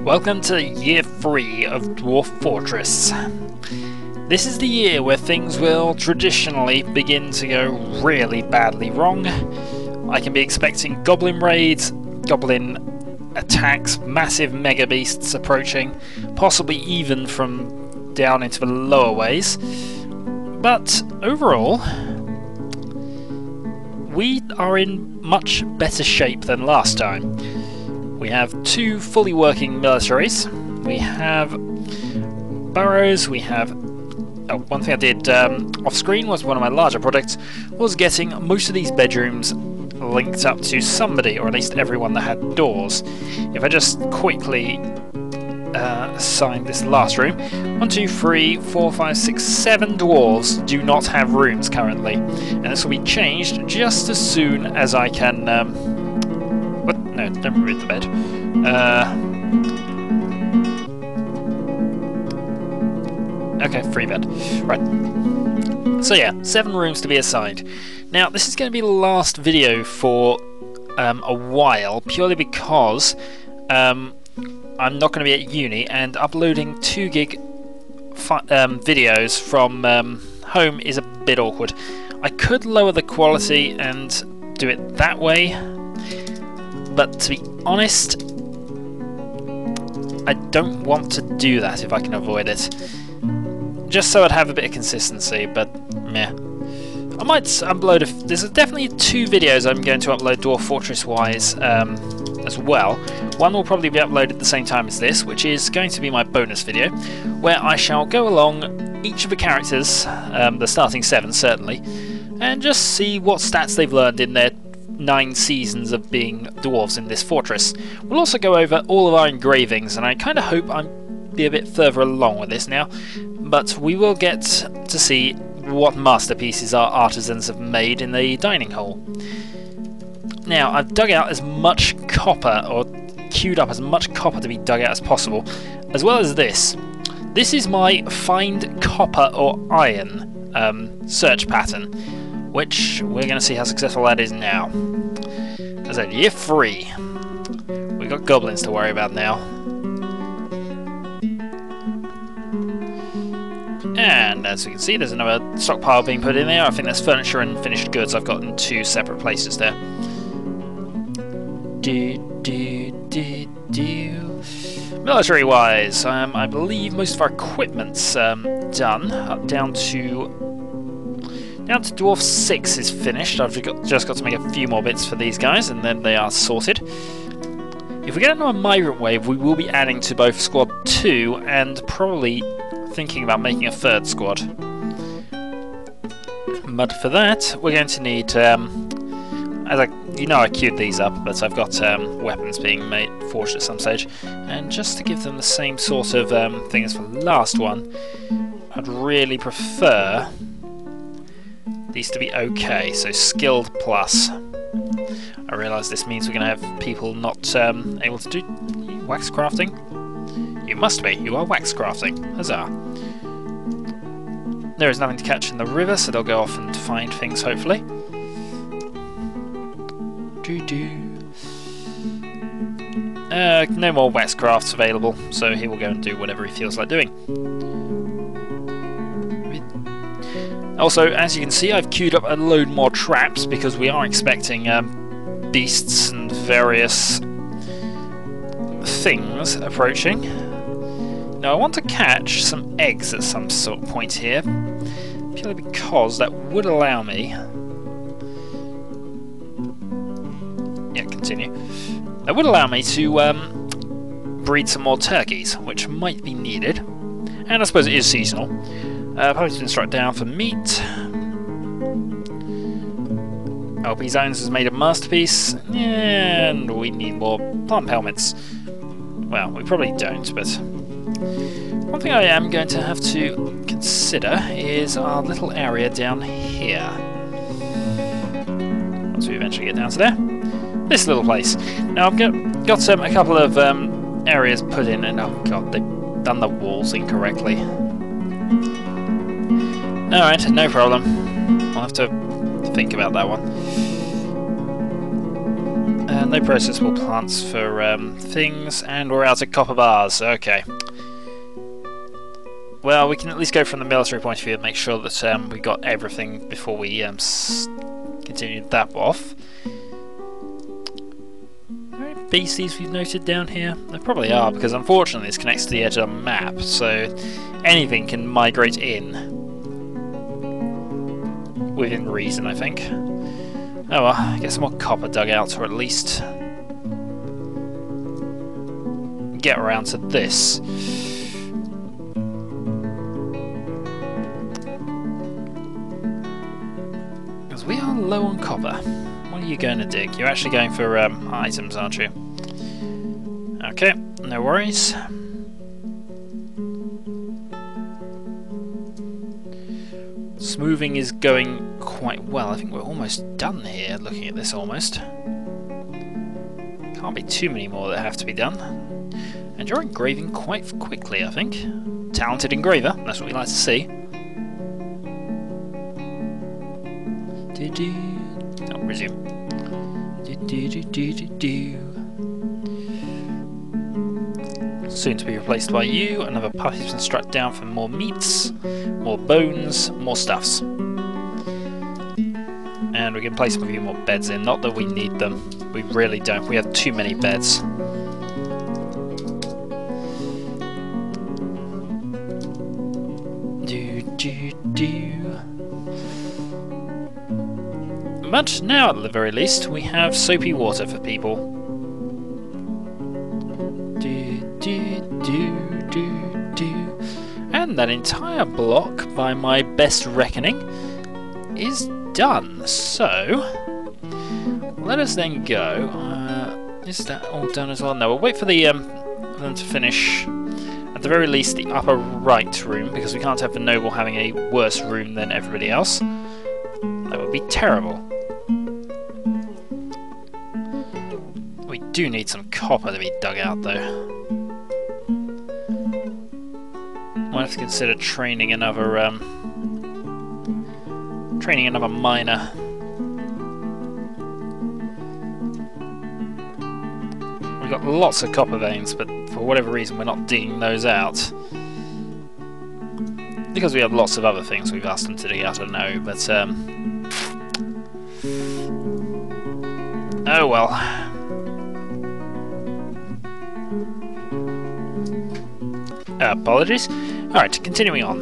Welcome to year 3 of Dwarf Fortress. This is the year where things will traditionally begin to go really badly wrong. I can be expecting goblin raids, goblin attacks, massive megabeasts approaching, possibly even from down into the lower ways. But overall, we are in much better shape than last time. We have 2 fully working militaries, we have burrows, we have... Oh, one thing I did off screen was one of my larger projects was getting most of these bedrooms linked up to somebody, or at least everyone that had doors. If I just quickly assign this last room, 1, 2, 3, 4, 5, 6, 7 dwarves do not have rooms currently, and this will be changed just as soon as I can... What? No, don't remove the bed. Okay, free bed. Right. So yeah, 7 rooms to be assigned. Now, this is going to be the last video for a while, purely because I'm not going to be at uni, and uploading 2 gig videos from home is a bit awkward. I could lower the quality and do it that way, but to be honest, I don't want to do that if I can avoid it. Just so I'd have a bit of consistency, but meh. I might upload there's definitely 2 videos I'm going to upload Dwarf Fortress wise as well. One will probably be uploaded at the same time as this, which is going to be my bonus video, where I shall go along each of the characters, the starting 7 certainly, and just see what stats they've learned in their 9 seasons of being dwarves in this fortress. We'll also go over all of our engravings, and I kind of hope I'm be a bit further along with this now, but we will get to see what masterpieces our artisans have made in the dining hall. Now, I've dug out as much copper, or queued up as much copper to be dug out as possible, as well as this. This is my find copper or iron search pattern, which we're going to see how successful that is now. As I said, year 3. We've got goblins to worry about now. And as we can see, there's another stockpile being put in there. I think there's furniture and finished goods I've got in 2 separate places there. Military-wise, I believe most of our equipment's done. Down to Dwarf 6 is finished. I've just got to make a few more bits for these guys, and then they are sorted. If we get into a migrant wave, we will be adding to both Squad 2 and probably thinking about making a 3rd squad. But for that, we're going to need, I queued these up, but I've got weapons being forged at some stage, and just to give them the same sort of thing as for the last one, I'd really prefer these to be okay, so skilled plus. I realise this means we're going to have people not able to do wax crafting. You must be, you are wax crafting. Huzzah. There is nothing to catch in the river, so they'll go off and find things, hopefully. No more wax crafts available, so he will go and do whatever he feels like doing. Also, as you can see, I've queued up a load more traps, because we are expecting beasts and various things approaching. Now, I want to catch some eggs at some sort of point here, purely because that would allow me... Yeah, continue. That would allow me to breed some more turkeys, which might be needed. And I suppose it is seasonal. Probably been struck down for meat. LP Zones has made a masterpiece, and we need more plant helmets. Well, we probably don't, but... One thing I am going to have to consider is our little area down here. Once we eventually get down to there. This little place. Now I've got a couple of areas put in, and oh god, they've done the walls incorrectly. Alright, no problem. I'll have to think about that one. No processable plants for things, and we're out of copper bars. Okay. Well, we can at least go from the military point of view and make sure that we got everything before we continue that off. Are there any beasties we've noted down here? There probably are, because unfortunately this connects to the edge of the map, so anything can migrate in. Within reason, I think. Oh well, get some more copper dug out, or at least get around to this. Because we are low on copper. What are you going to dig? You're actually going for items, aren't you? Okay, no worries. Smoothing is going quite well. I think we're almost done here, looking at this almost. Can't be too many more that have to be done. And you're engraving quite quickly, I think. Talented engraver, that's what we like to see. Oh, resume. Soon to be replaced by you. Another peasant struck down for more meats, more bones, more stuffs. And we can place a few more beds in. Not that we need them. We really don't. We have too many beds. But now, at the very least, we have soapy water for people. And that entire block, by my best reckoning, is done. So, let us then go. Is that all done as well? No, we'll wait for the them to finish, at the very least, the upper right room, because we can't have the noble having a worse room than everybody else. That would be terrible. We do need some copper to be dug out, though. Might have to consider training another miner. We've got lots of copper veins, but for whatever reason we're not digging those out. Because we have lots of other things we've asked them to dig out, I know, but oh well. Apologies. Alright, continuing on.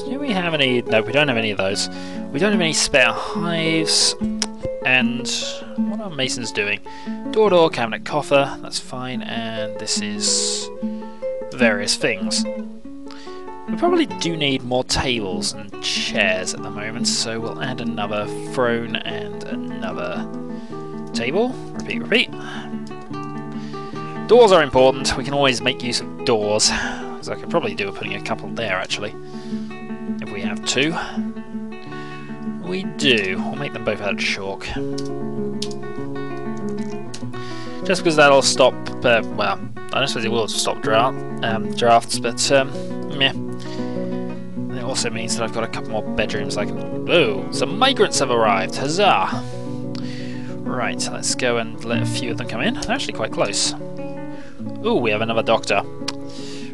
Do we have any... No, we don't have any of those. We don't have any spare hives. And what are masons doing? Door, cabinet, coffer, that's fine. And this is various things. We probably do need more tables and chairs at the moment, so we'll add another throne and another table. Repeat, repeat. Doors are important. We can always make use of doors. So I could probably do with putting a couple there, actually. If we have to. We do. We'll make them both out of chalk. Just because that'll stop... well, I don't suppose it will stop drafts, but... meh. It also means that I've got a couple more bedrooms I can... Oh, some migrants have arrived! Huzzah! Right, let's go and let a few of them come in. They're actually quite close. Ooh, we have another doctor.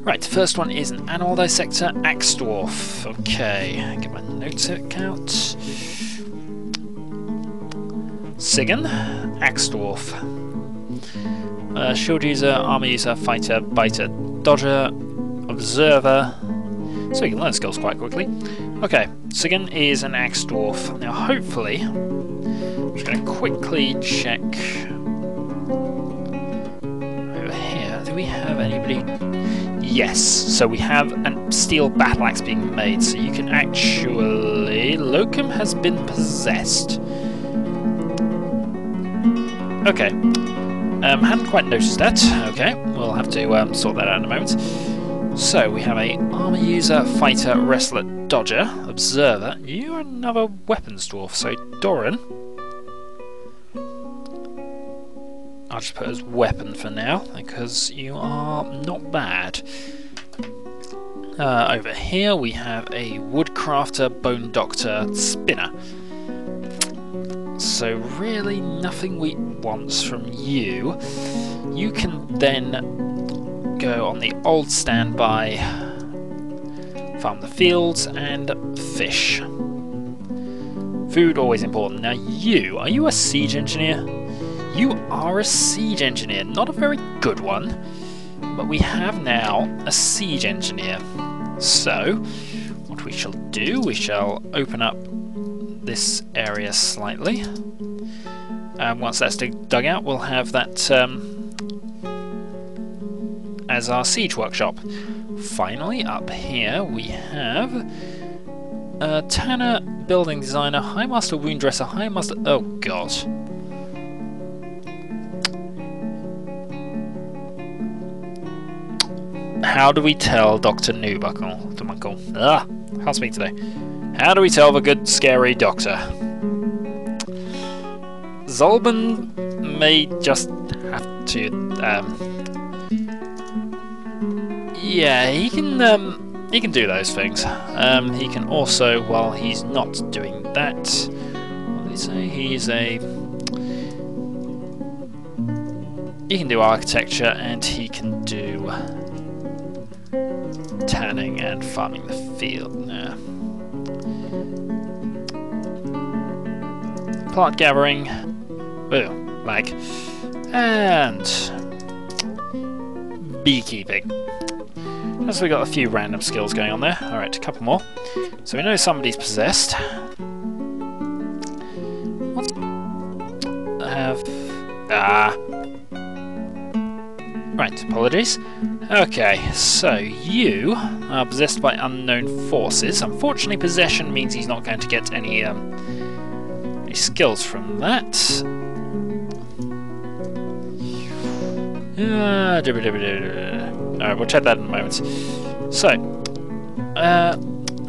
Right, first one is an animal dissector, axe dwarf. Okay, get my notes out. Sigan, axe dwarf. Shield user, armor user, fighter, biter, dodger, observer. So you can learn skills quite quickly. Okay, Sigan is an axe dwarf. Now hopefully, I'm just going to quickly check over here. Do we have anybody? Yes, so we have a steel battle axe being made, so you can actually... Locum has been possessed. Okay. Hadn't quite noticed that. Okay, we'll have to sort that out in a moment. So, we have a armor user, fighter, wrestler, dodger, observer. You're another weapons dwarf, so Doran. I'll just put as weapon for now, because you are not bad. Over here we have a woodcrafter, bone doctor, spinner. So really nothing we want from you. You can then go on the old standby, farm the fields and fish. Food always important. Now are you a siege engineer? You are a siege engineer, not a very good one, but we have now a siege engineer. So what we shall do, we shall open up this area slightly. Once that's dug out, we'll have that as our siege workshop. Finally, up here we have Tanner, building designer, High Master wound dresser, High Master. Oh god. How do we tell Dr. Newbuckle? Can't speak today. How do we tell the good, scary doctor? Zolban may just have to. Yeah, he can do those things. He can also, while he's not doing that, what did he say? He can do architecture and he can do tanning and farming the field. Yeah. Plant gathering. Ooh, lag. And beekeeping. So we got a few random skills going on there. Alright, a couple more. So we know somebody's possessed. What? Right, apologies. Okay, so you are possessed by unknown forces. Unfortunately, possession means he's not going to get any skills from that. Alright, we'll check that in a moment. So,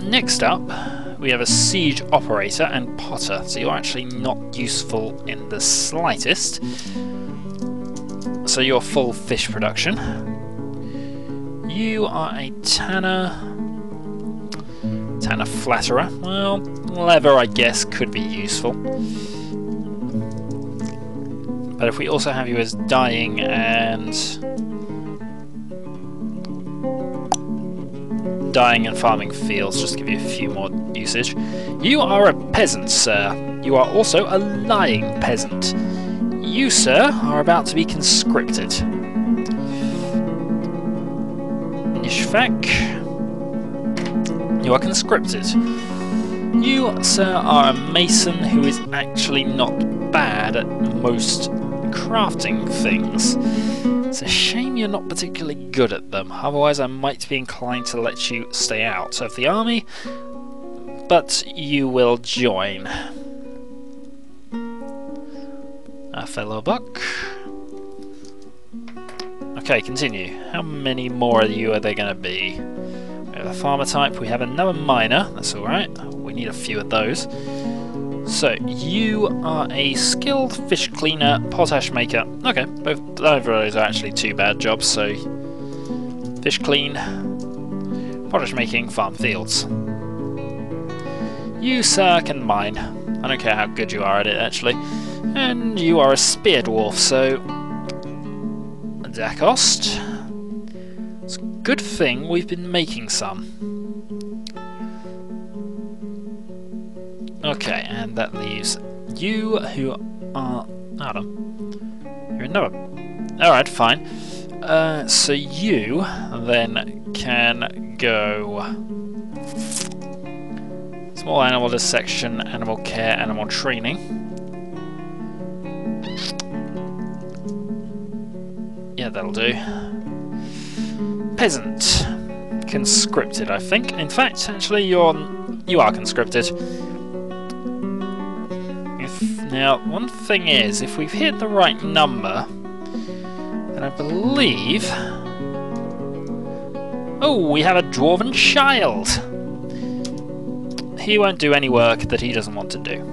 next up, we have a siege operator and potter. So you're actually not useful in the slightest. So you're full fish production. You are a tanner flatterer. Well, leather I guess could be useful. But if we also have you as dyeing and farming fields, just to give you a few more usage. You are a peasant, sir. You are also a lying peasant. You, sir, are about to be conscripted. Ishfak, you are conscripted. You, sir, are a mason who is actually not bad at most crafting things. It's a shame you're not particularly good at them, otherwise I might be inclined to let you stay out of the army, but you will join. A fellow buck. Okay, continue. How many more of you are there going to be? We have a farmer type, we have another miner, that's alright, we need a few of those. So, you are a skilled fish cleaner, potash maker. Okay, both of those are actually two bad jobs, so fish clean, potash making, farm fields. You, sir, can mine. I don't care how good you are at it, actually. And you are a spear dwarf, so Dacost. It's a good thing we've been making some. Okay, and that leaves you, who are Adam. You're another. Alright, fine. So you then can go small animal dissection, animal care, animal training. Yeah, that'll do. Peasant. Conscripted, I think. In fact, actually, you are conscripted. Now, one thing is, if we've hit the right number, then I believe... Oh, we have a dwarven child! He won't do any work that he doesn't want to do.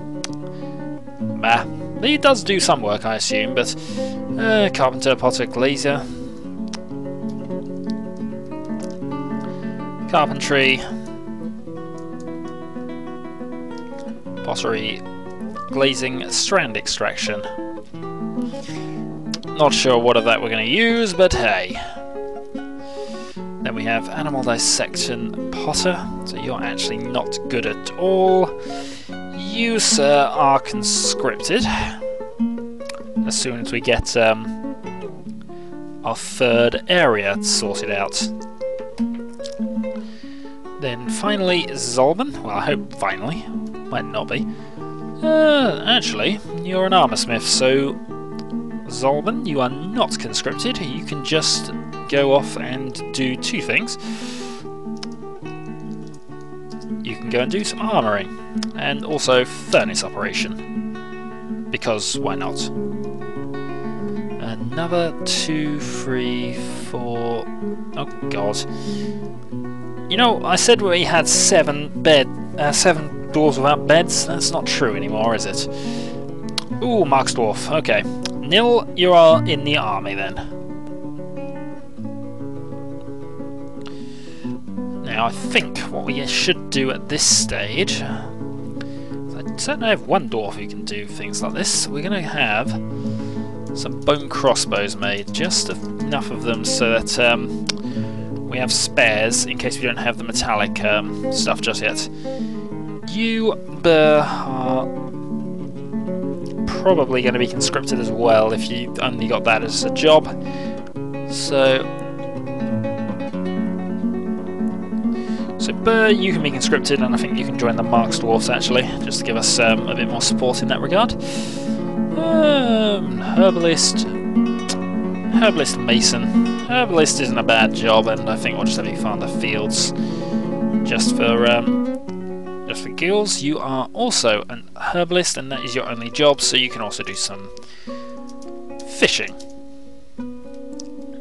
Bah. He does do some work, I assume, but... carpenter, potter, glazier... Carpentry... Pottery... glazing strand extraction. Not sure what of that we're going to use, but hey. Then we have animal dissection potter, so you're actually not good at all. You, sir, are conscripted. As soon as we get our third area sorted out. Then finally, Zolban. Well, I hope finally. Might not be. Actually, you're an armorsmith, so Zolban, you are not conscripted. You can just go off and do two things. You can go and do some armouring, and also furnace operation. Because why not? Another 2, 3, 4... Oh god. You know, I said we had 7 dwarves without beds. That's not true anymore, is it? Ooh, Mark's dwarf. Okay. Nil, you are in the army then. Now, I think what we should do at this stage... I certainly have one dwarf who can do things like this. We're going to have some bone crossbows made. Just enough of them so that we have spares in case we don't have the metallic stuff just yet. You are probably going to be conscripted as well if you only got that as a job. So Burr, you can be conscripted, and I think you can join the Mark's Dwarfs actually, just to give us a bit more support in that regard. Herbalist Mason. Herbalist isn't a bad job, and I think we'll just have you farm the fields just for gills. You are also an herbalist, and that is your only job, so you can also do some fishing.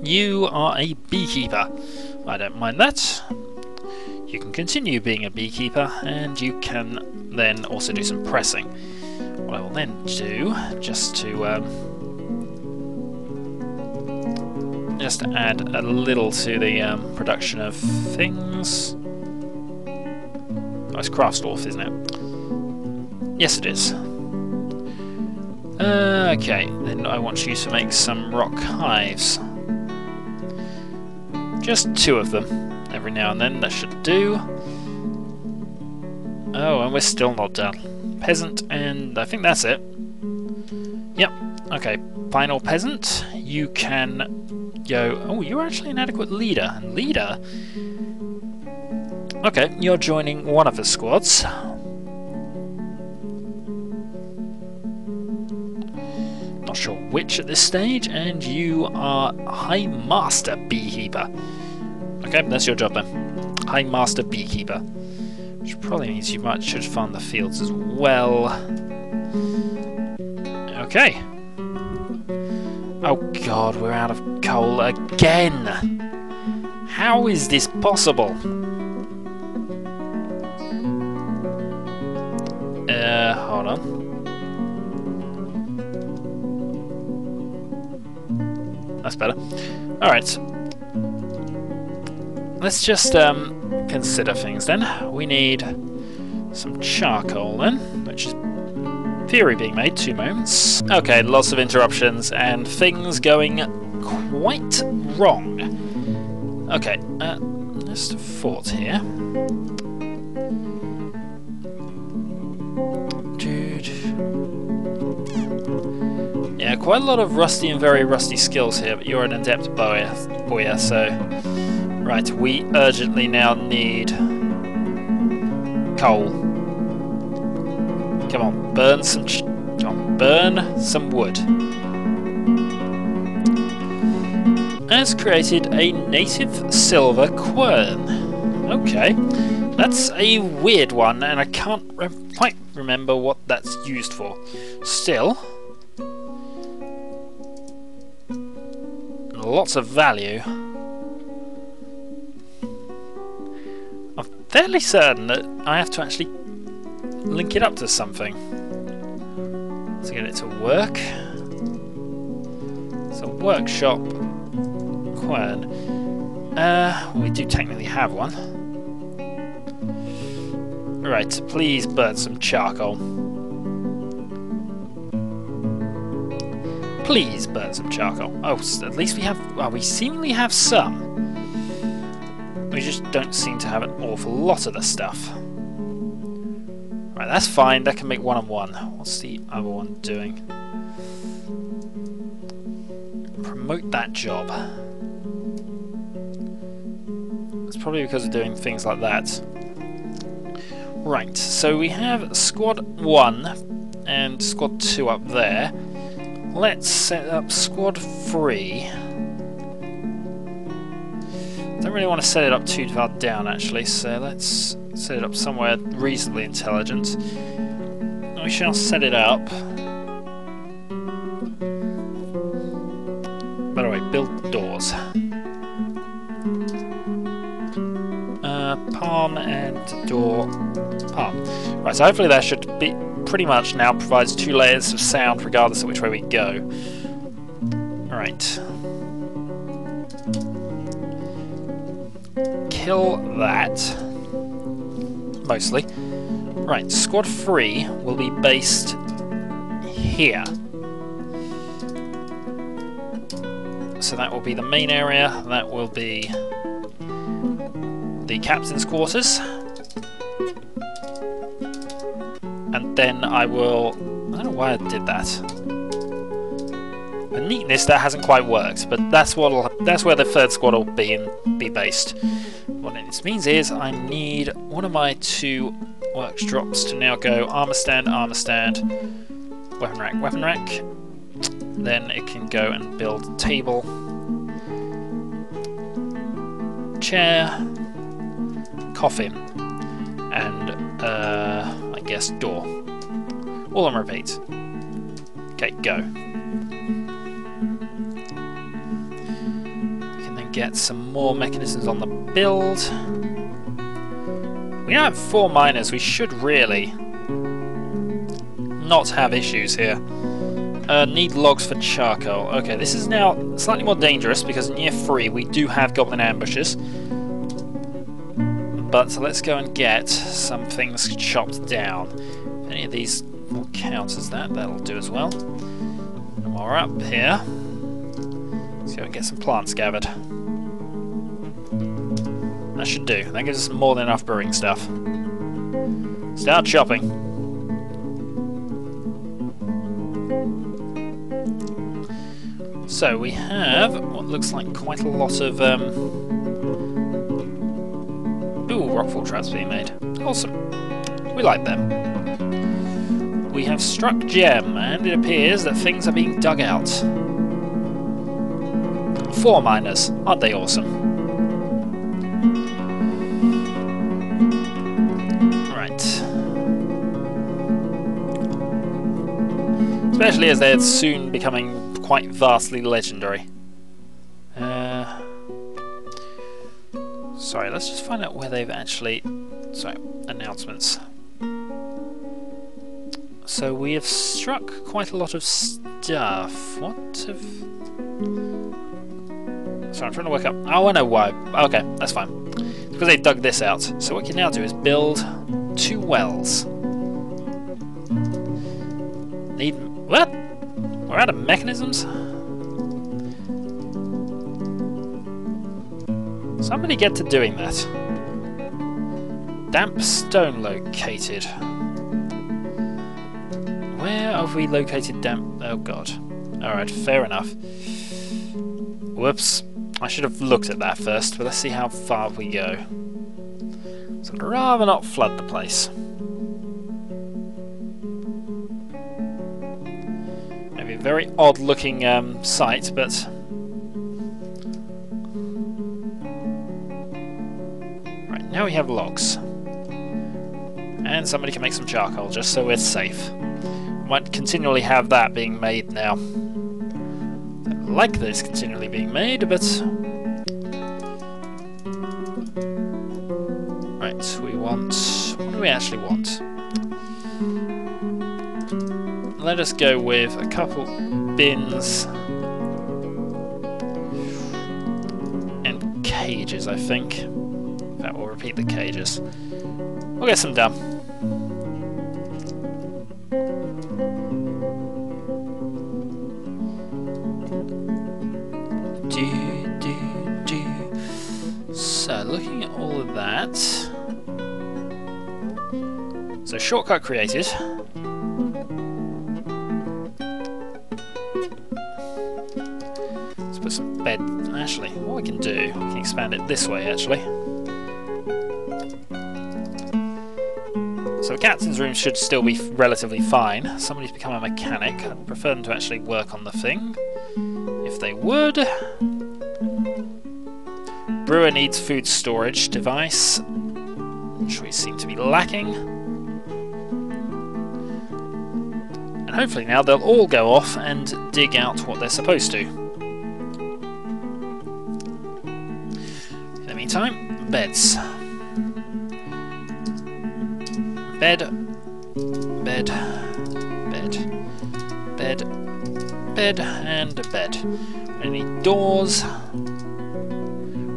You are a beekeeper. I don't mind that. You can continue being a beekeeper, and you can then also do some pressing. What I will then do, just to add a little to the production of things. Oh, it's Crossbow, isn't it? Yes, it is. Okay, then I want you to make some rock hives. Just 2 of them. Every now and then, that should do. Oh, and we're still not done. Peasant, and I think that's it. Yep, okay. Final peasant, you can go... Oh, you're actually an adequate leader. And leader? Okay, you're joining one of the squads. Not sure which at this stage, and you are High Master Beekeeper. Okay, that's your job then. High Master Beekeeper. Which probably means you should farm the fields as well. Okay. Oh god, we're out of coal again! How is this possible? Hold on. That's better. Alright. Let's just consider things then. We need some charcoal then, which is in theory being made. 2 moments. Okay, lots of interruptions and things going quite wrong. Okay, just a fort here. Yeah, quite a lot of rusty and very rusty skills here, but you're an adept bowyer, so... Right, we urgently now need coal. Come on, burn some wood. Has created a native silver quern. Okay, that's a weird one, and I can't quite remember what that's used for. Still, lots of value. I'm fairly certain that I have to actually link it up to something to get it to work. It's a workshop quern. We do technically have one. Right, please burn some charcoal. Please burn some charcoal. Oh, at least we have... Well, we seemingly have some. We just don't seem to have an awful lot of the stuff. Right, that's fine. That can make 1 and 1. What's the other one doing? Promote that job. It's probably because of doing things like that. Right, so we have Squad 1 and Squad 2 up there. Let's set up Squad 3. Don't really want to set it up too far down, actually, so let's set it up somewhere reasonably intelligent. We shall set it up. By the way, build doors. Palm and door. Palm. Right, so hopefully that should be pretty much now provides 2 layers of sound regardless of which way we go. Right. Kill that. Mostly. Right, Squad 3 will be based here. So that will be the main area, that will be the captain's quarters. And then I will... I don't know why I did that. For neatness, that hasn't quite worked, but that's where the 3rd squad will be based. What this means is I need one of my 2 workshops to now go armor stand, weapon rack. Then it can go and build table, chair, coffin, and I guess door. All on repeat. Okay, go. We can then get some more mechanisms on the build. We now have 4 miners. We should really not have issues here. Need logs for charcoal. Okay, this is now slightly more dangerous because in year 3 we do have goblin ambushes. But so let's go and get some things chopped down. If any of these will count as that, that'll do as well. And while we're up here, let's go and get some plants gathered. That should do. That gives us more than enough brewing stuff. Start chopping. So we have what looks like quite a lot of ooh, rockfall traps being made. Awesome. We like them. We have struck gem, and it appears that things are being dug out. 4 miners. Aren't they awesome? Right. Especially as they're soon becoming quite vastly legendary. Sorry, let's just find out where they've actually... Sorry, announcements. So we have struck quite a lot of stuff. What have... Sorry, I'm trying to work up... Oh, I know why. Okay, that's fine. It's because they dug this out. So what we can now do is build 2 wells. Need... What? We're out of mechanisms? Somebody get to doing that. Damp stone located. Where have we located damp... Oh god. Alright, fair enough. Whoops. I should have looked at that first, but let's see how far we go. So I'd rather not flood the place. Maybe a very odd looking site, but... Now we have logs. And somebody can make some charcoal, just so we're safe. Might continually have that being made now. I like that it's continually being made, but... Right, we want... What do we actually want? Let us go with a couple bins... and cages, I think. That will repeat the cages. We'll get some done. looking at all of that. So shortcut created. Let's put some bed. Actually, what we can do, we can expand it this way actually. So the captain's room should still be relatively fine. Somebody's become a mechanic. I'd prefer them to actually work on the thing, if they would. Brewer needs food storage device, which we seem to be lacking. And hopefully now they'll all go off and dig out what they're supposed to. In the meantime, beds. Bed, bed, bed, bed, bed, and a bed. We need doors,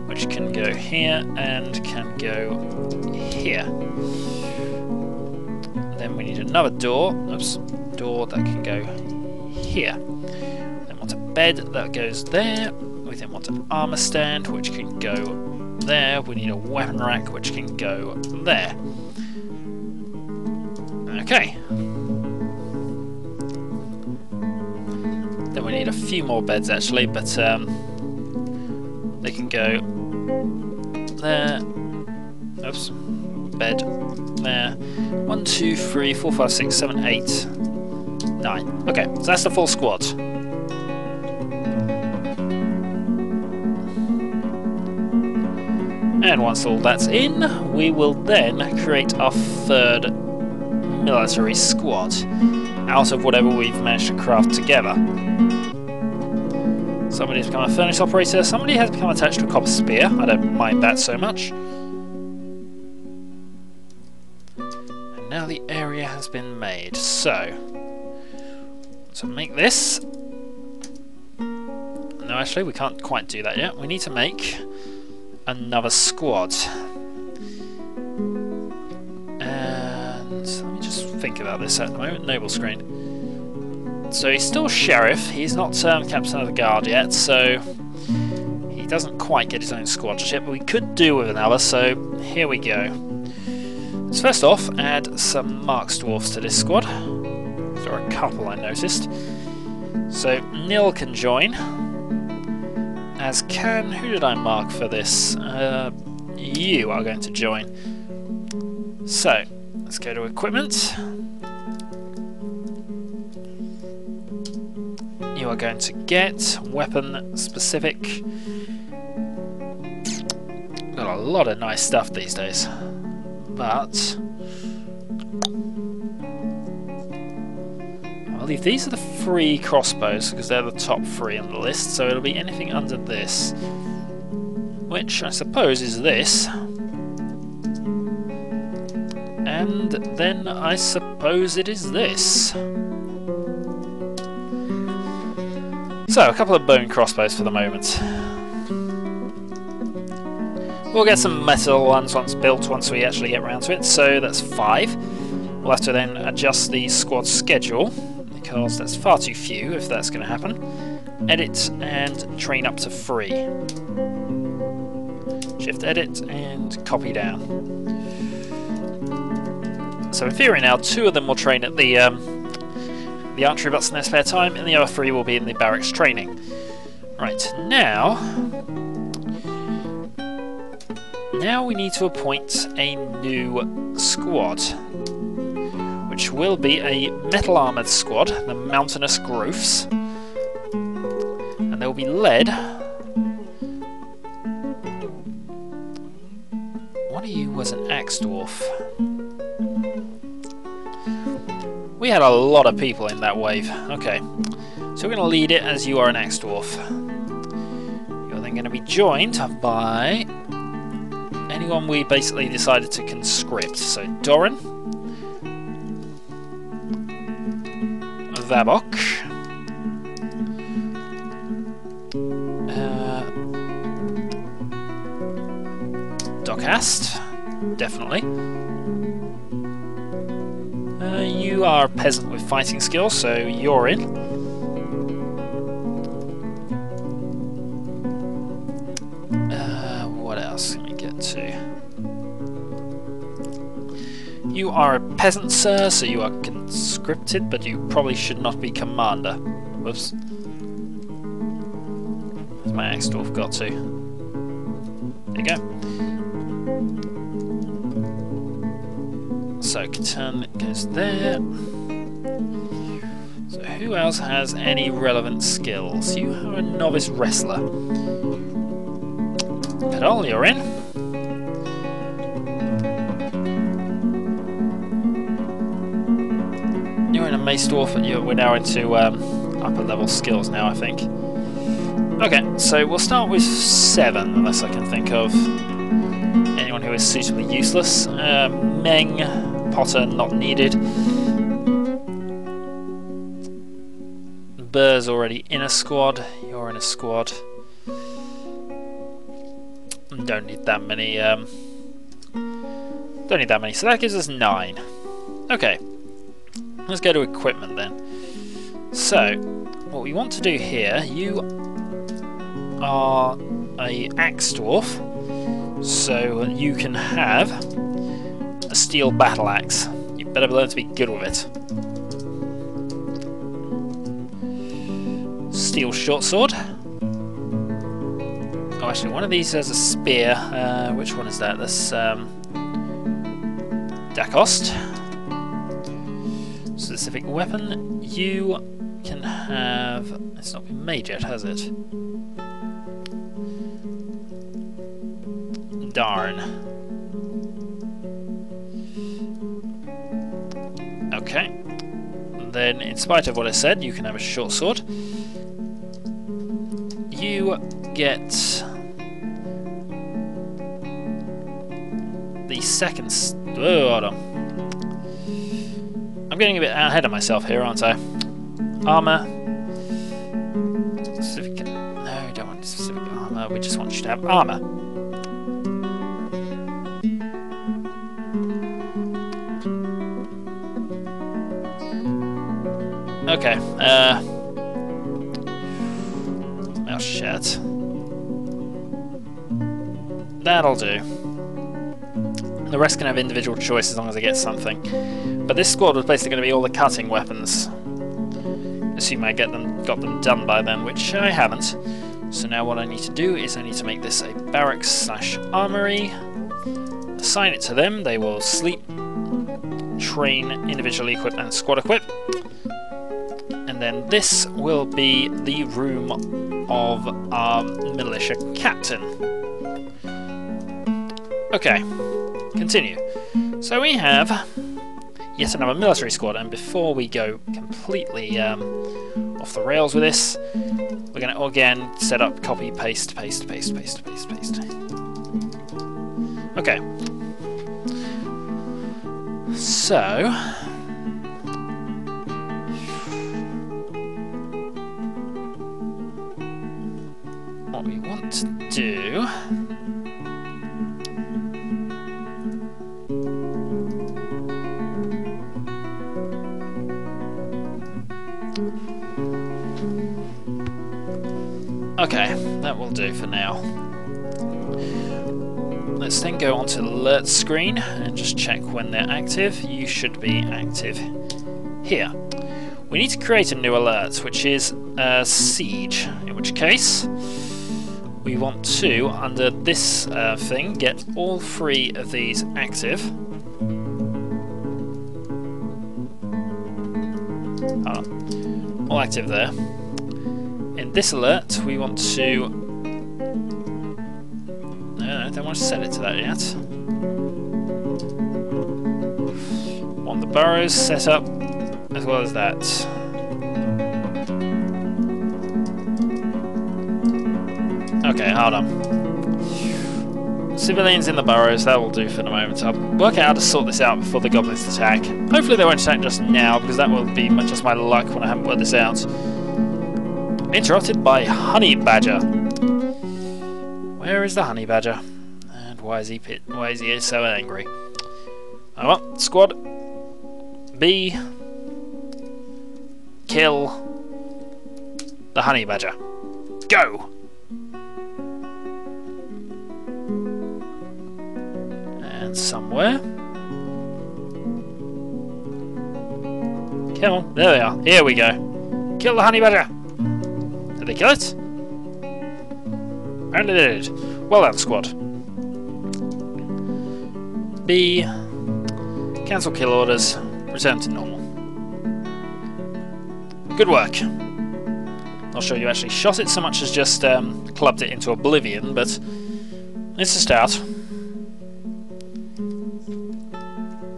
which can go here and can go here. Then we need another door, oops, door that can go here. Then want a bed that goes there. We then want an armor stand, which can go there. We need a weapon rack, which can go there. Okay. Then we need a few more beds actually, but they can go there. Oops. Bed there. 1, 2, 3, 4, 5, 6, 7, 8, 9. Okay, so that's the full squad. And once all that's in, we will then create our third military squad out of whatever we've managed to craft together. Somebody has become a furnace operator, somebody has become attached to a copper spear. I don't mind that so much. And now the area has been made. So make this. No, actually we can't quite do that yet. We need to make another squad. Let me just think about this at the moment. Noble screen. So he's still sheriff. He's not captain of the guard yet, so he doesn't quite get his own squad just yet. But we could do with another. So here we go. Let's first off add some marks dwarfs to this squad. There are a couple I noticed. So Nil can join. As can, who did I mark for this? You are going to join. So let's go to equipment. You are going to get weapon specific. Got a lot of nice stuff these days, but I believe these are the free crossbows because they're the top 3 on the list. So it'll be anything under this, which I suppose is this. And then I suppose it is this. So, a couple of bone crossbows for the moment. We'll get some metal ones once built, once we actually get around to it, so that's 5. We'll have to then adjust the squad schedule, because that's far too few if that's going to happen. Edit and train up to 3. Shift edit and copy down. So in theory now, 2 of them will train at the archery butts in their spare time, and the other 3 will be in the barracks training. Right, now we need to appoint a new squad, which will be a metal armoured squad, the Mountainous Growths, and they will be led. One of you was an axe dwarf. We had a lot of people in that wave. Okay, so we're going to lead it as you are an axe dwarf. You're then going to be joined by anyone we basically decided to conscript. So Doran, Vabok, Docast, definitely. You are a peasant with fighting skills, so you're in. What else can we get? You are a peasant, sir, so you are conscripted, but you probably should not be commander. Whoops. Where's my axe dwarf got to? There you go. So Catan goes there. So who else has any relevant skills? You are a novice wrestler. Cadol, you're in. You're in a mace dwarf, and we're now into upper level skills now, I think. Okay, so we'll start with 7, unless I can think of anyone who is suitably useless. Meng, Potter, not needed. Burr's already in a squad. You're in a squad. Don't need that many. Don't need that many. So that gives us 9. Okay. Let's go to equipment then. So, what we want to do here, you are a axe dwarf, so you can have a steel battle axe. You better learn to be good with it. Steel short sword. Oh, actually, one of these has a spear. Which one is that? That's Dacost. Specific weapon. You can have. It's not been made yet, has it? Darn. Okay. Then, in spite of what I said, you can have a short sword. You get the second. Oh, hold on. I'm getting a bit ahead of myself here, aren't I? Armor. Specific. No, we don't want specific armor. We just want you to have armor. Okay. Oh shit. That'll do. The rest can have individual choice as long as I get something. But this squad was basically going to be all the cutting weapons. Assume I got them done by then, which I haven't. So now what I need to do is I need to make this a barracks/armory. Assign it to them. They will sleep, train, individually equip, and squad equip. And then this will be the room of our militia captain. Okay, continue. So we have yet another military squad, and before we go completely off the rails with this, we're going to again set up copy, paste, paste, paste, paste, paste, paste. Okay. So what we want to do okay, that will do for now. Let's then go on to the alert screen and just check when they're active. You should be active here. We need to create a new alert, which is siege, in which case we want to, under this thing, get all 3 of these active. All active there. In this alert, we want to... No, I don't want to set it to that yet. Want the burrows set up as well as that. Okay, hold on. Civilians in the burrows, that will do for the moment. I'll work out how to sort this out before the goblins attack. Hopefully they won't attack just now, because that will be just my luck when I haven't worked this out. Interrupted by Honey Badger. Where is the Honey Badger? And why is he so angry? Oh well, squad B, kill the Honey Badger. Go! And somewhere Come on, there they are. Here we go. Kill the honey badger. Did they kill it? Apparently they did. Well done, squad. B. Cancel kill orders. Return to normal. Good work. Not sure you actually shot it so much as just clubbed it into oblivion, but it's a start.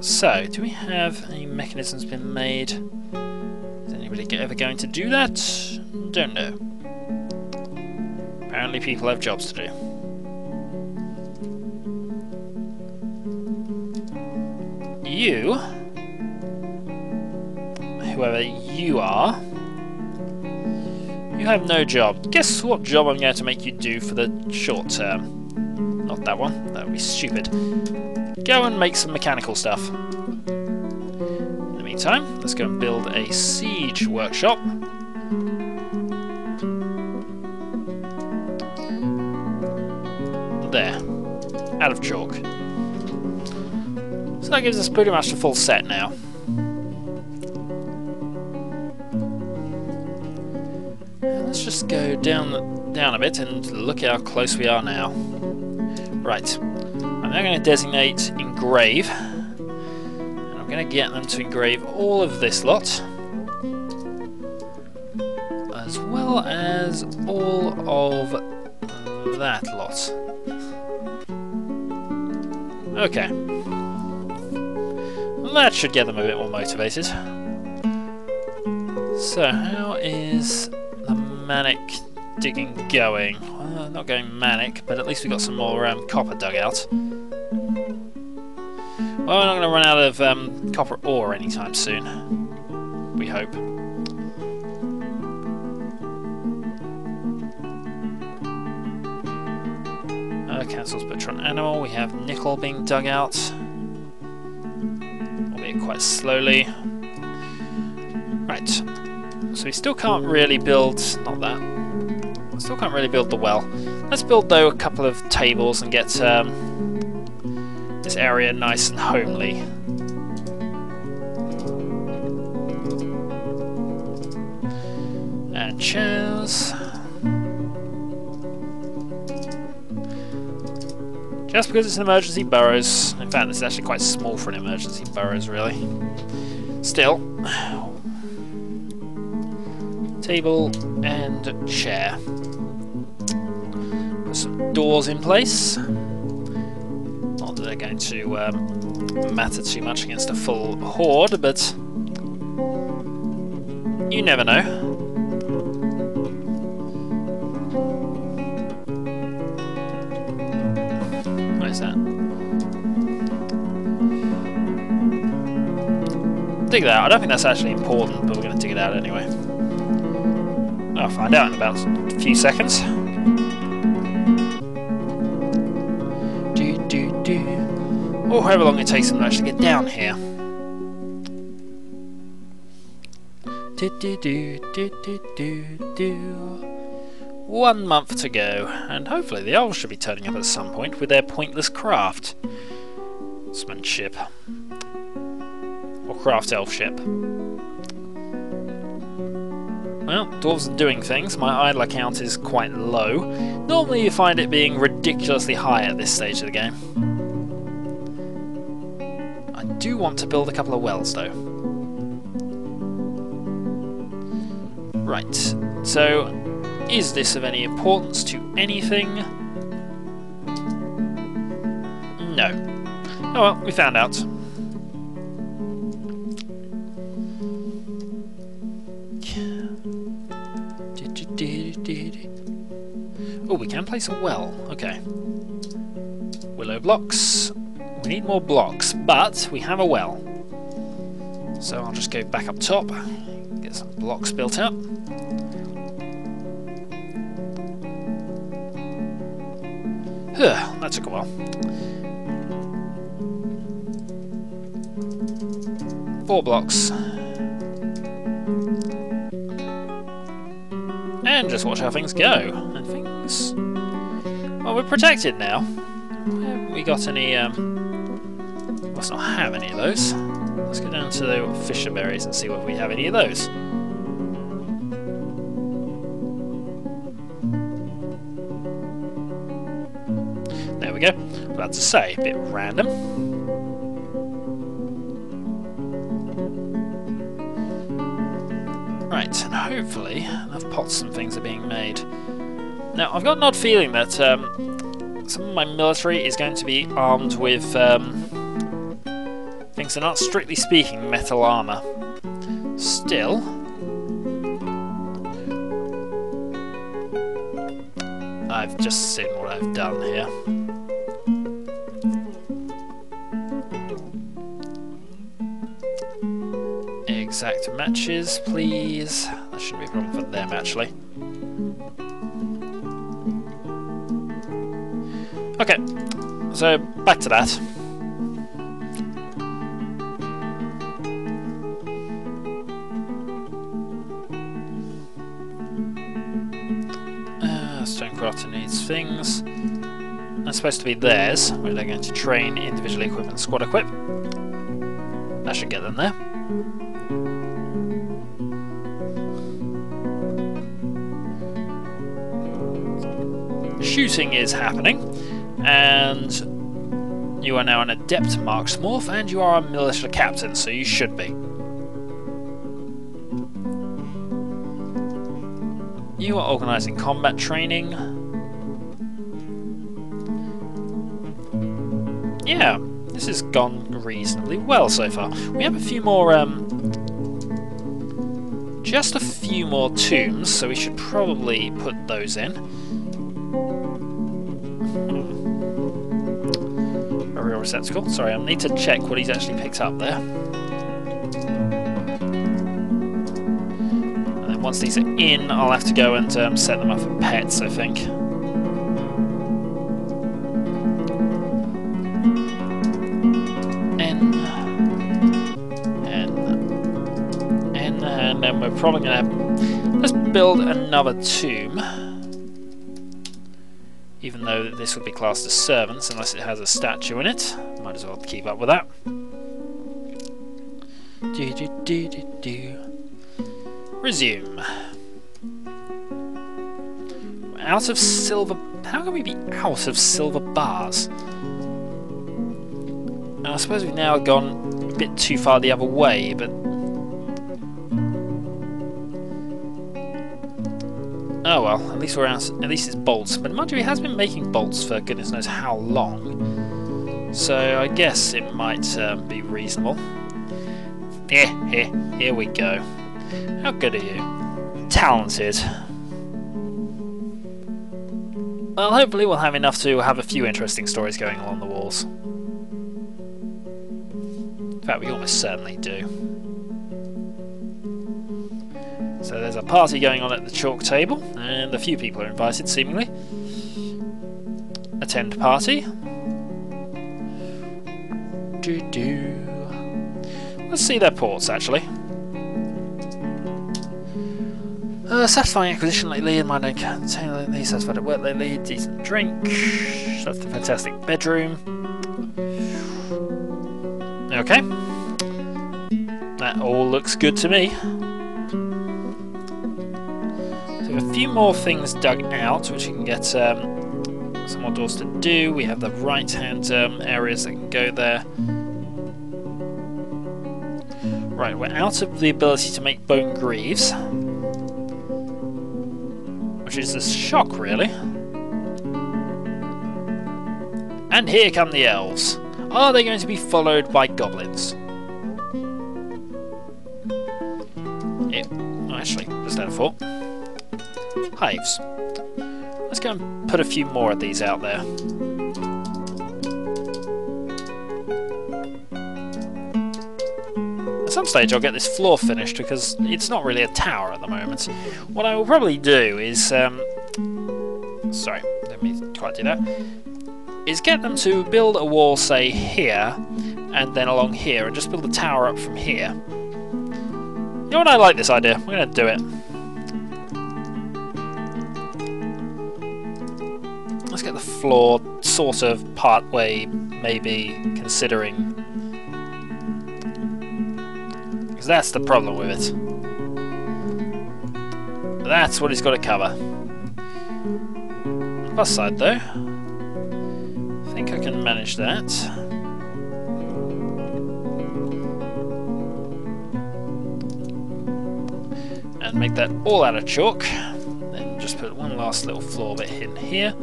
So, do we have any mechanisms been made? Is anybody ever going to do that? Don't know. Apparently people have jobs to do. You, whoever you are, you have no job. Guess what job I'm going to make you do for the short term? Not that one, that would be stupid. Go and make some mechanical stuff. In the meantime, let's go and build a siege workshop. There, out of chalk. So that gives us pretty much the full set now. Let's just go down a bit and look how close we are now. Right, I'm now going to designate engrave, and I'm going to get them to engrave all of this lot, as well as all of that lot. Okay. That should get them a bit more motivated. So, how is the manic digging going? Well, not going manic, but at least we got some more copper dug out. Well, we're not going to run out of copper ore anytime soon. We hope. Cancels Butcher Animal. We have nickel being dug out. Albeit quite slowly. Right. So we still can't really build... not that. Still can't really build the well. Let's build, though, a couple of tables and get this area nice and homely. And chairs. Just because it's an emergency burrows. In fact, this is actually quite small for an emergency burrows, really. Still. Table and chair. Put some doors in place. Not that they're going to matter too much against a full horde, but you never know. What is that? Dig that out. I don't think that's actually important, but we're going to dig it out anyway. I'll find out in about a few seconds. Or however long it takes them to actually get down here. 1 month to go, and hopefully the elves should be turning up at some point with their pointless craftsmanship. Or craft elfship. Well, dwarves are doing things. My idler count is quite low. Normally you find it being ridiculously high at this stage of the game. I do want to build a couple of wells though. Right, so is this of any importance to anything? No. Oh well, we found out. Oh, we can place a well. Okay. Willow blocks. We need more blocks, but we have a well. So I'll just go back up top, get some blocks built up. That took a while. 4 blocks. And just watch how things go. And things... well, we're protected now. Haven't we got any... must not have any of those. Let's go down to the fisher berries and see whether we have any of those. There we go. About to say, a bit random. Right, and hopefully enough pots and things are being made. Now, I've got an odd feeling that some of my military is going to be armed with things that are not strictly speaking metal armour. Still, I've just seen what I've done here. Exact matches, please. That shouldn't be a problem for them, actually. Okay, so back to that. Stonecrafter needs things. That's supposed to be theirs, where they're going to train individually equip and squad equip. That should get them there. Shooting is happening, and you are now an adept marksmorph, and you are a militia captain, so you should be. You are organising combat training. Yeah, this has gone reasonably well so far. We have a few more, just a few more tombs, so we should probably put those in. A real receptacle. Sorry, I need to check what he's actually picked up there. And then once these are in, I'll have to go and set them up for pets, I think. And then we're probably going to... Let's build another tomb. Even though this would be classed as servants, unless it has a statue in it. Might as well keep up with that. Resume. Out of silver... How can we be out of silver bars? Now, I suppose we've now gone a bit too far the other way, but... Oh well, at least we're out. At least it's bolts. But mind you, he has been making bolts for goodness knows how long. So I guess it might be reasonable. Here we go. How good are you? Talented. Well, hopefully we'll have enough to have a few interesting stories going along the walls. In fact, we almost certainly do. So there's a party going on at the chalk table, and a few people are invited, seemingly. Attend party. Let's see their ports, actually. Satisfying acquisition lately, in my don't contain lately, satisfied at work lately, decent drink, that's the fantastic bedroom. Okay. That all looks good to me. A few more things dug out, which you can get some more doors to do. We have the right-hand areas that can go there. Right, we're out of the ability to make bone greaves, which is a shock, really. And here come the elves. Are they going to be followed by goblins? Oh, actually, there's no fault. Hives. Let's go and put a few more of these out there. At some stage I'll get this floor finished because it's not really a tower at the moment. What I will probably do is... sorry, let me quite do that. Is get them to build a wall, say, here, and then along here, and just build a tower up from here. You know what, I like this idea. We're going to do it. Let's get the floor sort of part way, maybe considering because that's the problem with it. That's what he's got to cover. Plus side though, I think I can manage that. And make that all out of chalk. Then just put one last little floor bit in here.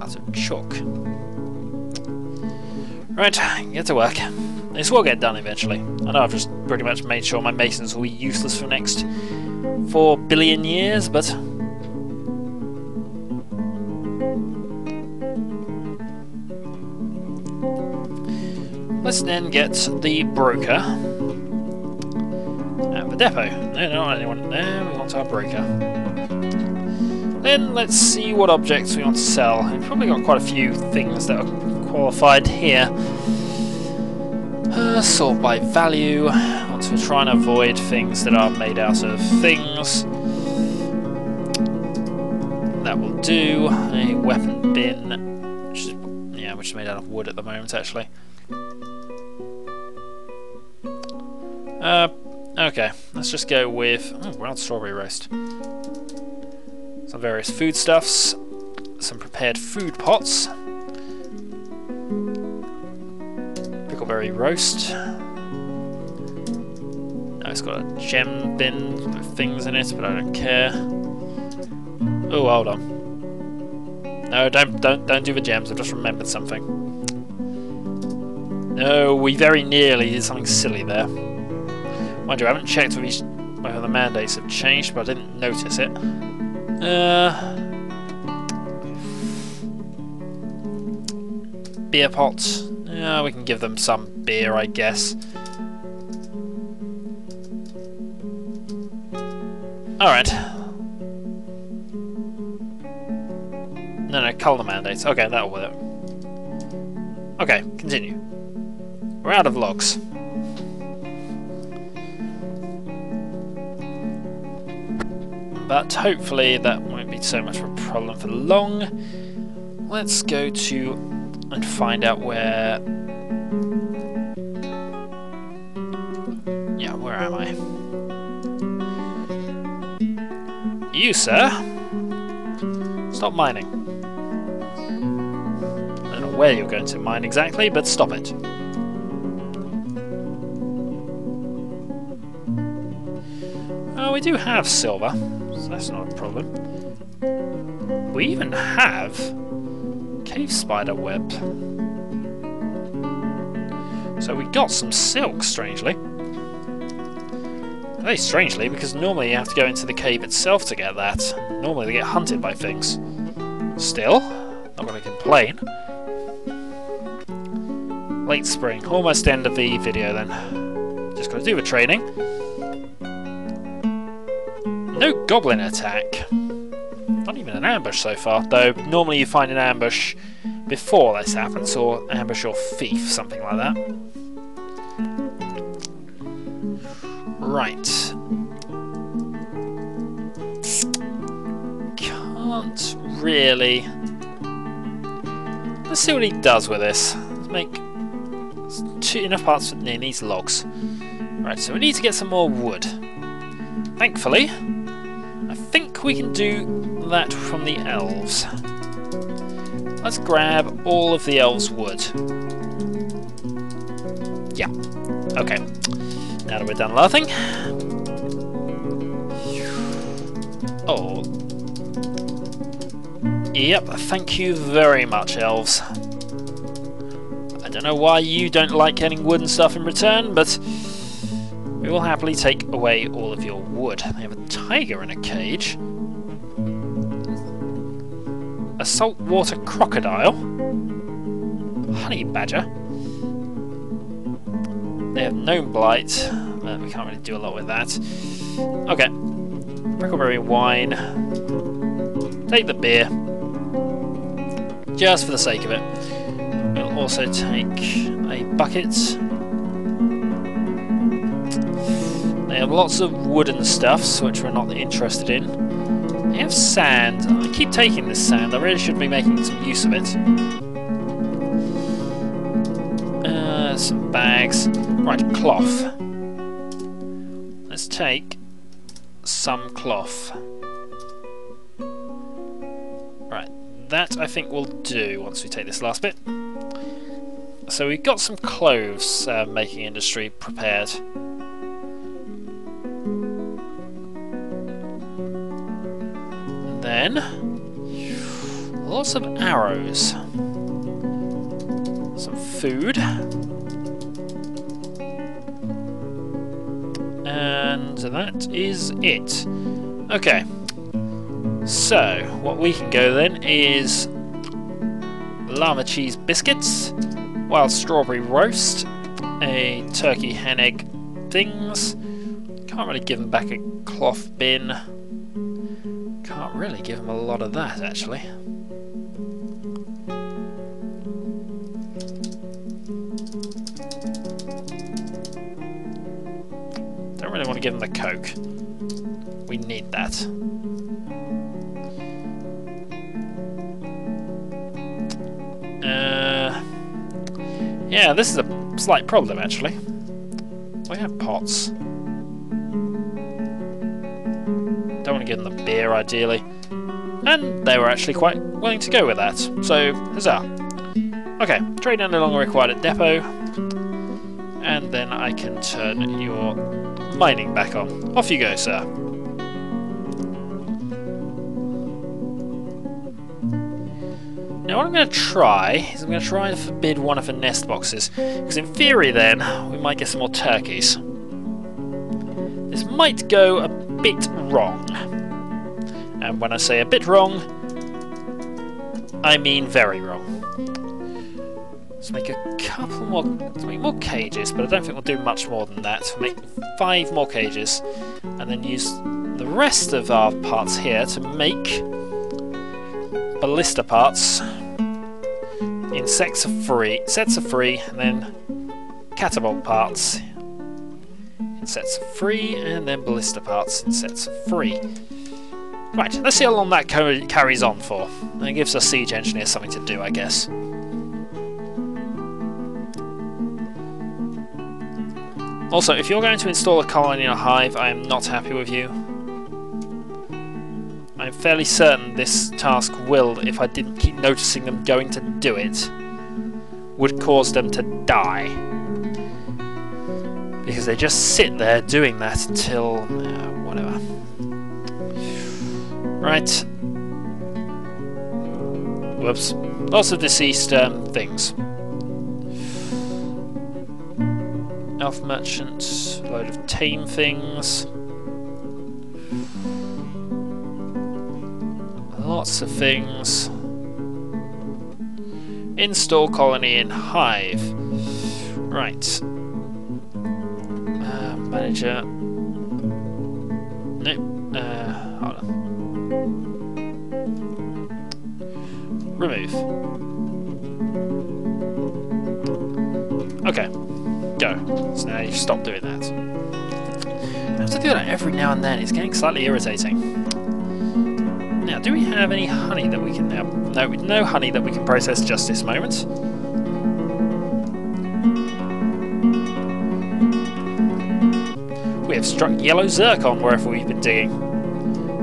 Out of chalk. Right, get to work. This will get done eventually. I know I've just pretty much made sure my masons will be useless for the next 4 billion years, but let's then get the broker and the depot. No, not anyone there, we want our broker. Then let's see what objects we want to sell. We've probably got quite a few things that are qualified here. Sort by value. Want to try and avoid things that are made out of things. That will do. A weapon bin, which is made out of wood at the moment, actually. Okay, let's just go with wild strawberry roast. Some various foodstuffs, some prepared food pots. Pickleberry roast. No, it's got a gem bin with things in it, but I don't care. Oh, hold on. No, don't do the gems. I've just remembered something. No, we very nearly did something silly there. Mind you, I haven't checked whether the mandates have changed, but I didn't notice it. Beer pots. Yeah, we can give them some beer, I guess. Alright. No, colour mandates. Okay, that'll work. Okay, continue. We're out of logs. But hopefully that won't be so much of a problem for long. Let's go to and find out where... Yeah, where am I? You, sir! Stop mining. I don't know where you're going to mine exactly, but stop it. Oh, we do have silver, so that's not a problem. We even have cave spider web. So we got some silk, strangely. Very strangely, because normally you have to go into the cave itself to get that. Normally they get hunted by things. Still, not going to complain. Late spring, almost end of the video then. Just got to do the training. No goblin attack. Not even an ambush so far, though normally you find an ambush before this happens, or ambush or thief, something like that. Right. Can't really... Let's see what he does with this. Let's make enough parts for needs logs. Right, so we need to get some more wood. Thankfully, I think we can do that from the elves. Let's grab all of the elves' wood. Yeah. Okay. Now that we're done laughing. Oh. Yep, thank you very much, elves. I don't know why you don't like getting wood and stuff in return, but we will happily take away all of your wood. They have a tiger in a cage. A saltwater crocodile. Honey badger. They have gnome blight, but we can't really do a lot with that. Okay. Brickleberry wine. Take the beer. Just for the sake of it. We'll also take a bucket. They have lots of wooden stuffs, which we're not interested in. They have sand. I keep taking this sand. I really should be making some use of it. some bags. Right, cloth. Let's take some cloth. Right, that I think will do once we take this last bit. So we've got some clothes making industry prepared. And then lots of arrows. Some food. And that is it. Okay. So, what we can go then is llama cheese biscuits, wild strawberry roast, a turkey hen egg things. Can't really give them back a cloth bin. Can't really give them a lot of that actually. Don't really want to give them the Coke. We need that. Yeah, this is a slight problem actually. We have pots. Don't want to give them the beer ideally. And they were actually quite willing to go with that. So, huzzah. Okay, trade no longer required at depot. And then I can turn your mining back on. Off you go, sir. Now what I'm going to try is I'm going to try to forbid one of the nest boxes, because in theory then we might get some more turkeys. This might go a bit wrong, and when I say a bit wrong, I mean very wrong. Let's make a couple more, let's make more cages, but I don't think we'll do much more than that. We'll make 5 more cages, and then use the rest of our parts here to make ballista parts in sets of 3, and then catapult parts in sets of 3, and then ballista parts in sets of 3. Right, let's see how long that carries on for. That gives our siege engineer something to do, I guess. Also, if you're going to install a colony in a hive, I am not happy with you. I'm fairly certain this task will, if I didn't keep noticing them going to do it, would cause them to die. Because they just sit there doing that until... whatever. Right. Whoops. Lots of deceased things. Elf merchant, load of tame things. Lots of things. Install colony in hive. Right. Manager. Nope. Hold on. Remove. Okay. Go. So now you stop doing that. I have to do that every now and then. It's getting slightly irritating. Now, do we have any honey that we can now... No honey that we can process just this moment. We have struck yellow zircon wherever we've been digging.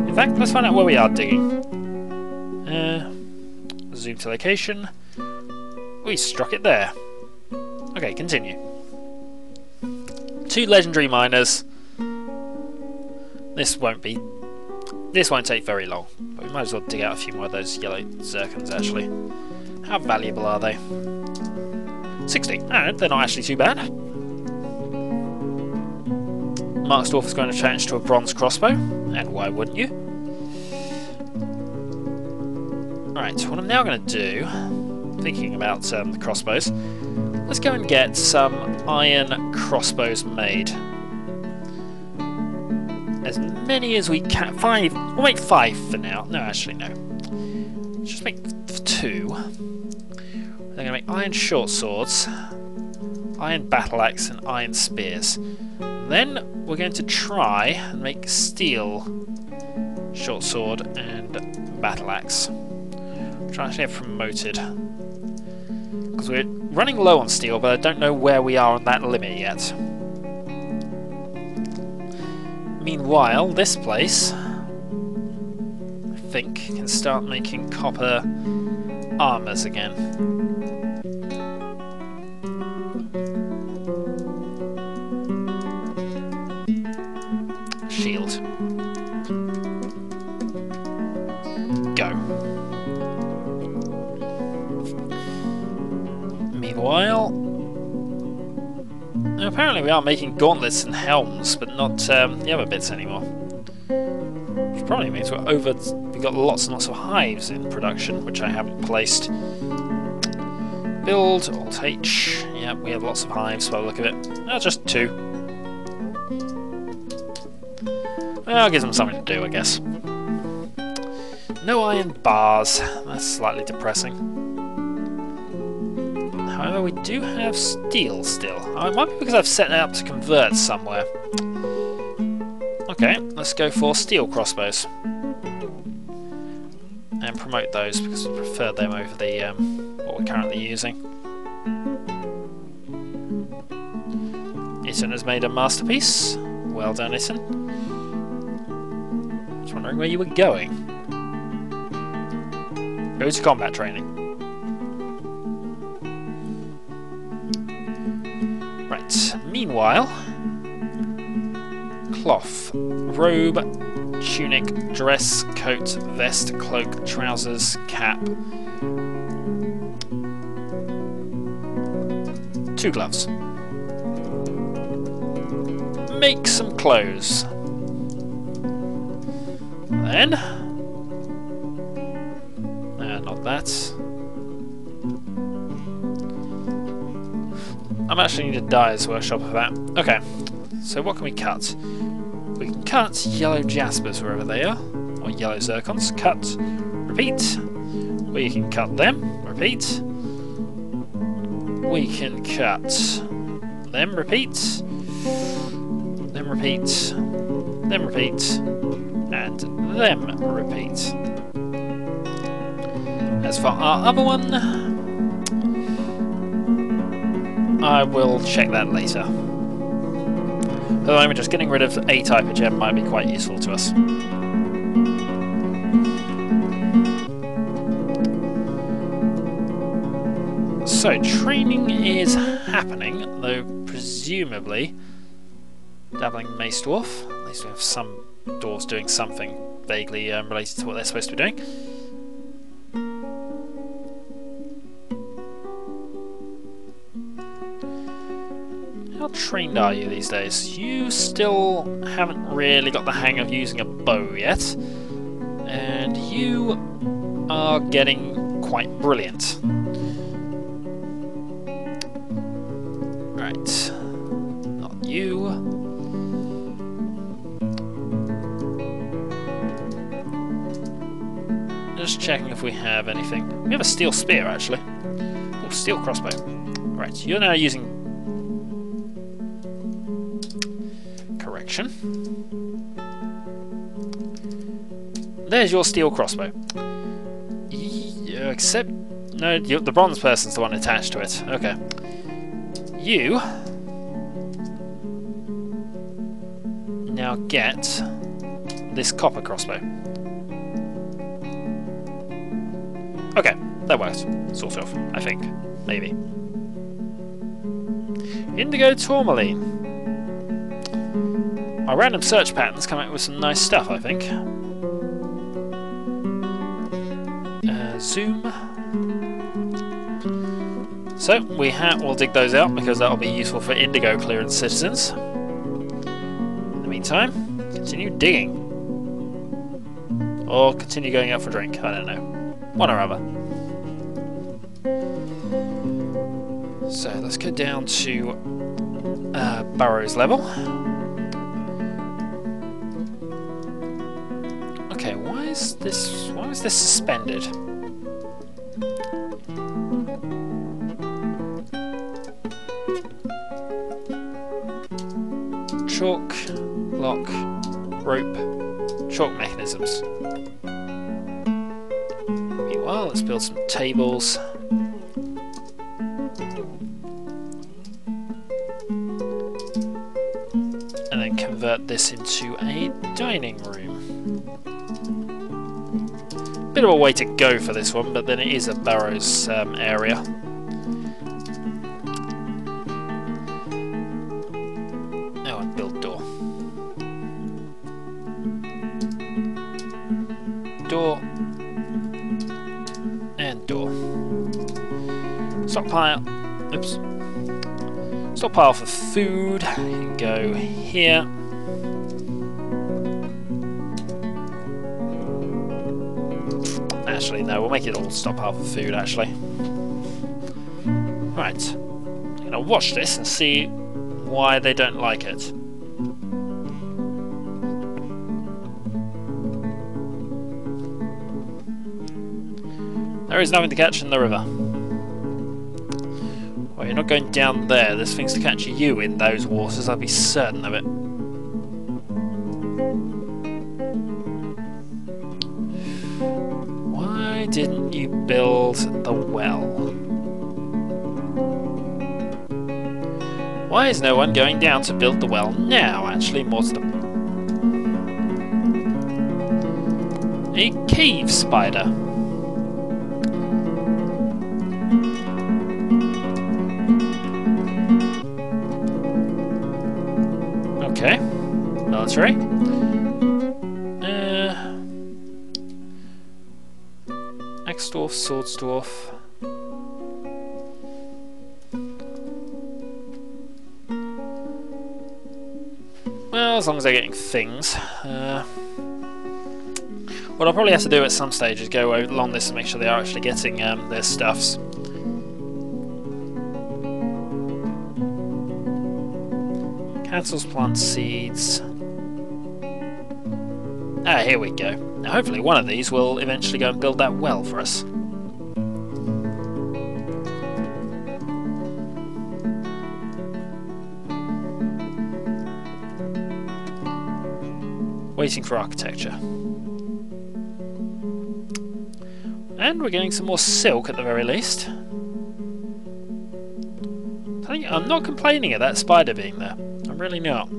In fact, let's find out where we are digging. Zoom to location. We struck it there. Okay, continue. 2 legendary miners. This won't take very long, but we might as well dig out a few more of those yellow zircons actually. How valuable are they? 60. Alright, they're not actually too bad. Mark's Dwarf is going to change to a bronze crossbow, and why wouldn't you? Right, what I'm now going to do, thinking about the crossbows, let's go and get some iron crossbows made. As many as we can. 5. We'll make 5 for now. No, actually, no. Let's just make 2. We're going to make iron short swords, iron battle axe, and iron spears. Then we're going to try and make steel short sword and battle axe, which I actually have promoted. Because we're running low on steel, but I don't know where we are on that limit yet. Meanwhile, this place, I think, can start making copper armors again. Shield. Go. Meanwhile, apparently we are making gauntlets and helms, but not the other bits anymore. Which probably means we've got lots and lots of hives in production, which I haven't placed. Build, Alt H. Yeah, we have lots of hives by the look of it. Oh, just 2. Well, gives them something to do, I guess. No iron bars. That's slightly depressing. However, we do have steel still. Oh, it might be because I've set it up to convert somewhere. Okay, let's go for steel crossbows. And promote those because we prefer them over the what we're currently using. Itten has made a masterpiece. Well done, Itten. Just wondering where you were going. Go to combat training. Right, meanwhile, cloth, robe, tunic, dress, coat, vest, cloak, trousers, cap, 2 gloves. Make some clothes. Then, not that. I'm actually need a dyer's workshop for that. Okay, so what can we cut? We can cut yellow jaspers wherever they are, or yellow zircons. Cut, repeat. We can cut them, repeat. We can cut them, repeat. Them, repeat. Them, repeat. And them, repeat. As for our other one, I will check that later. At the moment, just getting rid of a type of gem might be quite useful to us. So, training is happening, though presumably dabbling Mace Dwarf. At least we have some dwarves doing something vaguely related to what they're supposed to be doing. How trained are you these days? You still haven't really got the hang of using a bow yet, and you are getting quite brilliant. Right, not you. Just checking if we have anything. We have a steel spear actually. Oh, steel crossbow. Right, you're now using correction. There's your steel crossbow. Except no, the bronze person's the one attached to it. Okay. You now get this copper crossbow. Okay, that worked. Sort of, I think. Maybe. Indigo tourmaline. Our random search patterns come out with some nice stuff, I think. Zoom. So, we'll dig those out because that'll be useful for indigo clearance citizens. In the meantime, continue digging. Or continue going out for a drink, I don't know. One or other. So, let's go down to Burrow's level. Okay, why is this suspended? Chalk, lock, rope, chalk mechanisms. Meanwhile, let's build some tables. convert this into a dining room. Bit of a way to go for this one, but then it is a burrows area. Oh, and build door. Door. And door. Stockpile. Oops. Stockpile for food. You can go here. Actually, no, we'll make it all stockpile for food, actually. Right. I'm going to watch this and see why they don't like it. There is nothing to catch in the river. Well, you're not going down there. There's things to catch you in those waters, I'll be certain of it. Why didn't you build the well? Why is no one going down to build the well now? Actually, more to the... A cave spider. Okay. Military. Axe-dwarf, swords-dwarf. Well, as long as they're getting things. What I'll probably have to do at some stage is go along this and make sure they are actually getting their stuffs. Cancels plant seeds. Ah, here we go. Now hopefully one of these will eventually go and build that well for us. Waiting for architecture. And we're getting some more silk at the very least. I'm not complaining of that spider being there. I'm really not.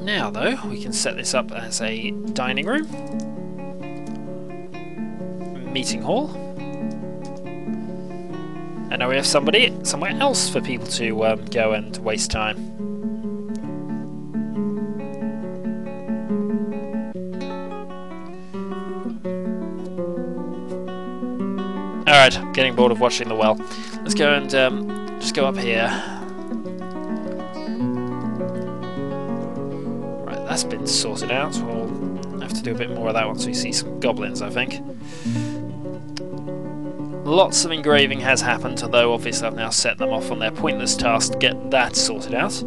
Now though, we can set this up as a dining room. Meeting hall. And now we have somewhere else for people to go and waste time. Alright, I'm getting bored of watching the well. Let's go and just go up here. Right, that's been sorted out. We'll have to do a bit more of that once we see some goblins, I think. Lots of engraving has happened, although obviously I've now set them off on their pointless task to get that sorted out.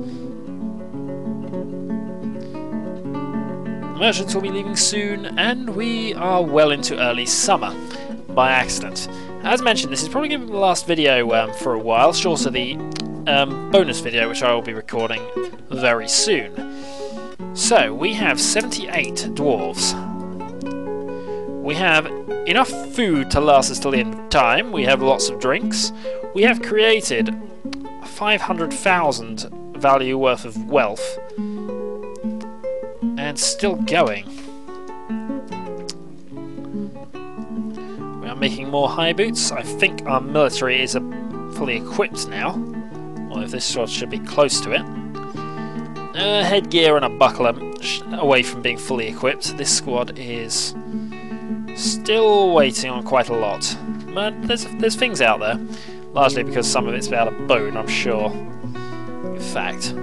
Merchants will be leaving soon, and we are well into early summer, by accident. As mentioned, this is probably going to be the last video for a while, short of the bonus video, which I will be recording very soon. So, we have 78 dwarves. We have enough food to last us till the end of time. We have lots of drinks. We have created 500,000 value worth of wealth. And still going. We are making more high boots. I think our military is fully equipped now. Or if this sort should be close to it. Headgear and a buckler away from being fully equipped. This squad is still waiting on quite a lot. But there's things out there. Largely because some of it's out of bone, I'm sure. In fact.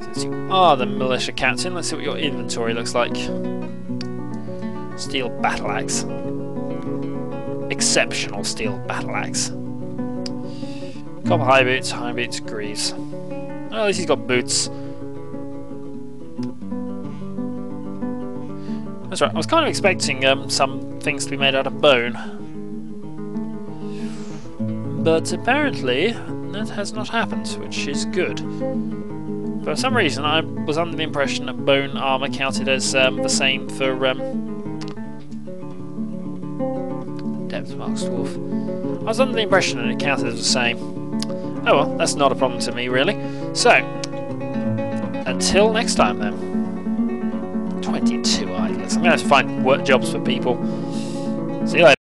Since you are the militia captain, let's see what your inventory looks like. Steel battle axe. Exceptional steel battle axe. Copper high boots, greaves. Oh, at least he's got boots. That's right, I was kind of expecting some things to be made out of bone. But apparently that has not happened, which is good. For some reason I was under the impression that bone armour counted as the same for Depth Marks Dwarf. I was under the impression that it counted as the same. Oh well, that's not a problem to me, really. So, until next time then. 22 idlers. I'm going to have to find work jobs for people. See you later.